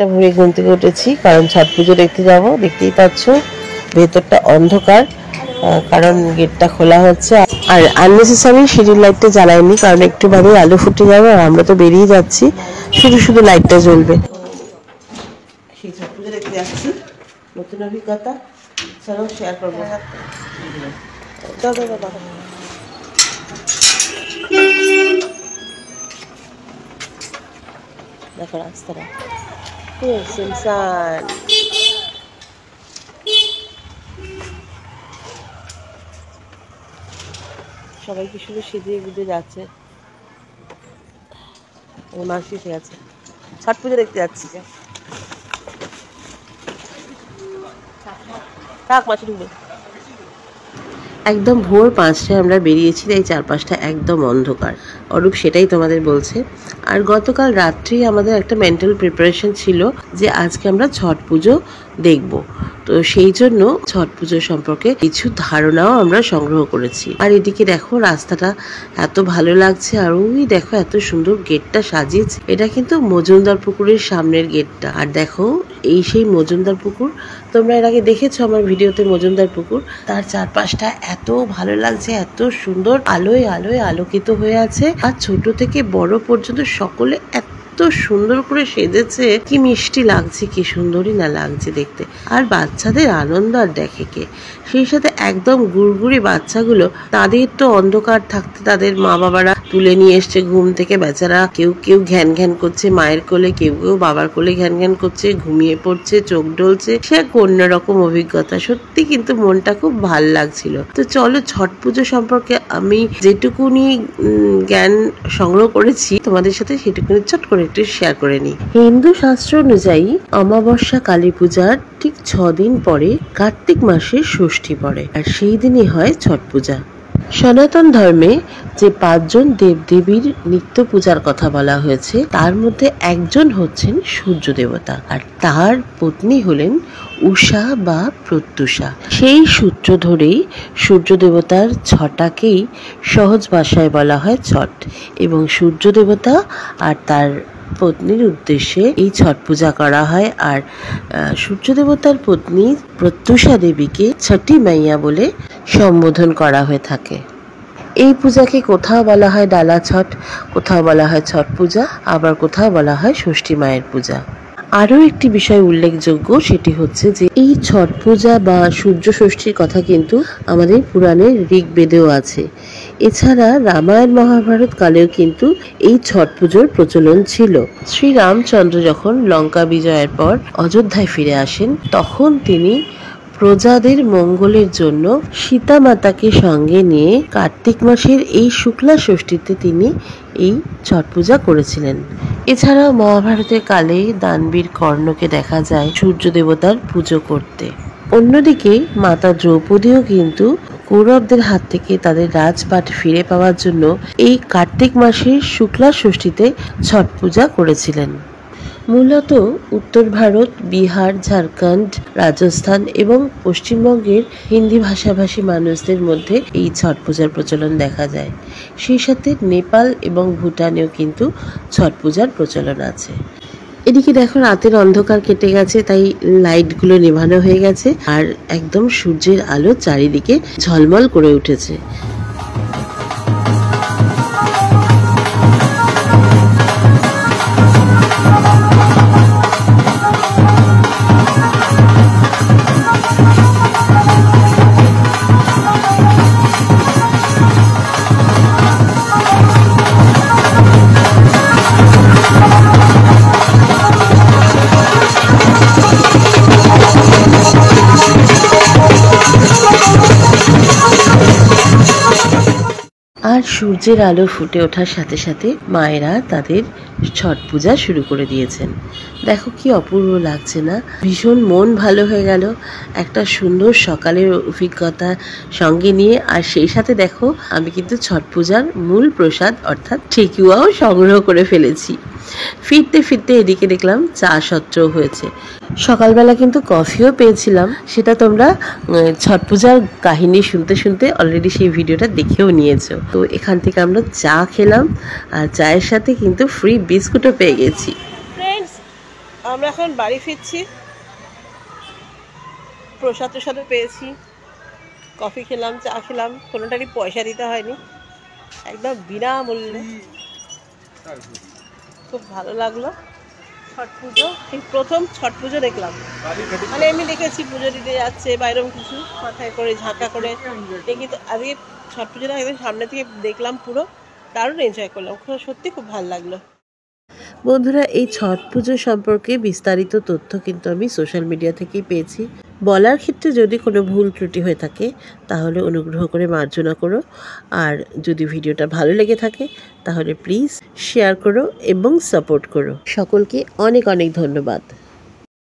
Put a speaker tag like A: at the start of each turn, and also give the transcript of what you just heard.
A: অনেকটা ভোরে ঘুম থেকে উঠেছি, কারণ ছট পুজো দেখতে যাব। দেখতেই পাচ্ছ ভেতরটা অন্ধকার, কারণ গেটটা খোলা হচ্ছে। আর আননেসেসারি সিঁড়ির লাইটটা জ্বালায়নি, কারণ একটু বাদেই আলো ফুটে যাবে আর আমরা তো বেরিয়ে যাচ্ছি, শুধু শুধু লাইটটা জ্বলবে। সেই ছট পুজো দেখতে যাচ্ছি, নতুন অভিজ্ঞতা, চলো শেয়ার করবো। দেখো রাস্তাটা শুনশান। সবাই কি শুধু সেজে গুজে যাচ্ছে, মাসি এসে গেছে। ছট পুজো দেখতে যাচ্ছি, থাক মাসি ঢুকবে। একদম ভোর 5টায় আমরা বেরিয়েছি, তাই চারপাশটা একদম অন্ধকার। অরূপ সেটাই তোমাদের বলছে। আর গতকাল রাত্রি আমাদের একটা মেন্টাল প্রিপারেশন ছিল যে আজকে আমরা ছট পুজো দেখব, তো সেই জন্য ছট পুজো সম্পর্কে কিছু ধারণাও আমরা সংগ্রহ করেছি। আর এদিকে দেখো রাস্তাটা এত ভালো লাগছে, আর ওই দেখো এত সুন্দর গেটটা সাজিয়েছে। এটা কিন্তু মজুমদার পুকুরের সামনের গেটটা। আর দেখো এই সেই মজুমদার পুকুর, তোমরা এর আগে দেখেছো আমার ভিডিওতে মজুমদার পুকুর। তার চারপাশটা এত ভালো লাগছে, এত সুন্দর আলোয় আলোয় আলোকিত হয়ে আছে। আর ছোট থেকে বড় পর্যন্ত সকলে এত সুন্দর করে সেজেছে, কি মিষ্টি লাগছে, কি সুন্দরই না লাগছে দেখতে। আর বাচ্চাদের আনন্দ আর দেখে কে। সেই সাথে একদম গুড়গুড়ি বাচ্চাগুলো, তাদের তো অন্ধকার থাকতে তাদের মা বাবারা তুলে নিয়ে এসছে ঘুম থেকে। বেচারা কেউ কেউ ঘ্যান ঘ্যান করছে মায়ের কোলে, কেউ কেউ বাবার কোলে ঘ্যান ঘ্যান করছে, ঘুমিয়ে পড়ছে, চোখ ডলছে। সে এক অন্যরকম অভিজ্ঞতা, সত্যি কিন্তু মনটা খুব ভাল লাগছিল। তো চলো ছট পুজো সম্পর্কে আমি যেটুকুনি জ্ঞান সংগ্রহ করেছি তোমাদের সাথে সেটুকুনি চট করে একটু শেয়ার করে নিই। হিন্দু শাস্ত্র অনুযায়ী অমাবস্যা কালী পূজার ঠিক 6 দিন পরে কার্তিক মাসের ষষ্ঠী পড়ে, আর সেই দিনই হয় ছট পূজা। সনাতন ধর্মে যে 5 জন দেবদেবীর নিত্য পূজার কথা বলা হয়েছে, তার মধ্যে একজন হচ্ছেন সূর্য দেবতা, আর তার পত্নী হলেন উষা বা প্রত্যুষা। সেই সূত্র ধরেই সূর্য দেবতার ছটাকেই সহজ ভাষায় বলা হয় ছট, এবং সূর্য দেবতা আর তার পত্নীর উদ্দেশ্যে এই ছট পূজা করা হয়। আর সূর্য দেবতার পত্নী প্রত্যুষা দেবীকে ছটি মাইয়া বলে সম্বোধন করা হয়ে থাকে। এই পূজাকে কোথাও বলা হয় ডালা ছট, কোথাও বলা হয় ছট পূজা, আবার কোথাও বলা হয় ষষ্ঠী মায়ের পূজা। আরও একটি বিষয় উল্লেখযোগ্য, সেটি হচ্ছে যে এই ছট পূজা বা সূর্য ষষ্ঠীর কথা কিন্তু আমাদের পুরাণের ঋগ্বেদেও আছে। এছাড়া রামায়ণ মহাভারত কালেও কিন্তু এই ছট পুজোর প্রচলন ছিল। শ্রী রামচন্দ্র যখন লঙ্কা বিজয়ের পর অযোধ্যায় ফিরে আসেন, তখন তিনি প্রজাদের মঙ্গলের জন্য সীতা মাতাকে সঙ্গে নিয়ে কার্তিক মাসের এই শুক্লা ষষ্ঠীতে তিনি এই ছট পূজা করেছিলেন। এছাড়াও মহাভারতের কালে দানবীর কর্ণকে দেখা যায় সূর্য দেবতার পুজো করতে। অন্যদিকে মাতা দ্রৌপদীও কিন্তু কৌরবদের হাত থেকে তাদের রাজপাট ফিরে পাওয়ার জন্য এই কার্তিক মাসের শুক্লা ষষ্ঠীতে ছট পূজা করেছিলেন। মূলত উত্তর ভারত, বিহার, ঝাড়খণ্ড, রাজস্থান এবং পশ্চিমবঙ্গের হিন্দি ভাষাভাষী মানুষদের মধ্যে এই ছট পূজার প্রচলন দেখা যায়। সেই সাথে নেপাল এবং ভুটানেও কিন্তু ছট পূজার প্রচলন আছে। এদিকে দেখো রাতের অন্ধকার কেটে গেছে, তাই লাইটগুলো নেভানো হয়ে গেছে, আর একদম সূর্যের আলো চারিদিকে ঝলমল করে উঠেছে। আর সূর্যের আলো ফুটে ওঠার সাথে সাথে মায়েরা তাদের ছট পূজা শুরু করে দিয়েছেন। দেখো কি অপূর্ব লাগছে না? ভীষণ মন ভালো হয়ে গেল একটা সুন্দর সকালের অভিজ্ঞতা সঙ্গে নিয়ে। আর সেই সাথে দেখো আমি কিন্তু ছট পূজার মূল প্রসাদ অর্থাৎ ঠেকুয়াও সংগ্রহ করে ফেলেছি। ফিরতে ফিরতে এদিকে দেখলাম চা সত্রও হয়েছে। সকালবেলা কিন্তু কফিও পেয়েছিলাম, সেটা তোমরা ছট পূজার কাহিনী শুনতে শুনতে অলরেডি সেই ভিডিওটা দেখেও নিয়েছো। তো এখান থেকে আমরা চা খেলাম, আর চায়ের সাথে কিন্তু ফ্রি বিস্কুটও পেয়ে গেছি। ফ্রেন্ডস আমরা এখন বাড়ি ফিরছি। প্রসাদ টসাদও পেয়েছি, কফি খেলাম, চা খেলাম, কোনোটারই পয়সা দিতে হয়নি, একদম বিনামূল্যে। খুব ভালো লাগলো। ছট পুজো, এই প্রথম ছট পুজো দেখলাম। মানে আমি দেখেছি পুজো দিতে যাচ্ছে বা এরকম কিছু মাথায় করে ঝাঁকা করে, কিন্তু আজকে ছট পুজোটা একদম সামনে থেকে দেখলাম পুরো, দারুণ এনজয় করলাম, সত্যি খুব ভালো লাগলো। বন্ধুরা, এই ছট পুজো সম্পর্কে বিস্তারিত তথ্য কিন্তু আমি সোশ্যাল মিডিয়া থেকেই পেয়েছি। বলার ক্ষেত্রে যদি কোনো ভুল ত্রুটি হয়ে থাকে তাহলে অনুগ্রহ করে মার্জনা করো। আর যদি ভিডিওটা ভালো লেগে থাকে তাহলে প্লিজ শেয়ার করো এবং সাপোর্ট করো। সকলকে অনেক অনেক ধন্যবাদ।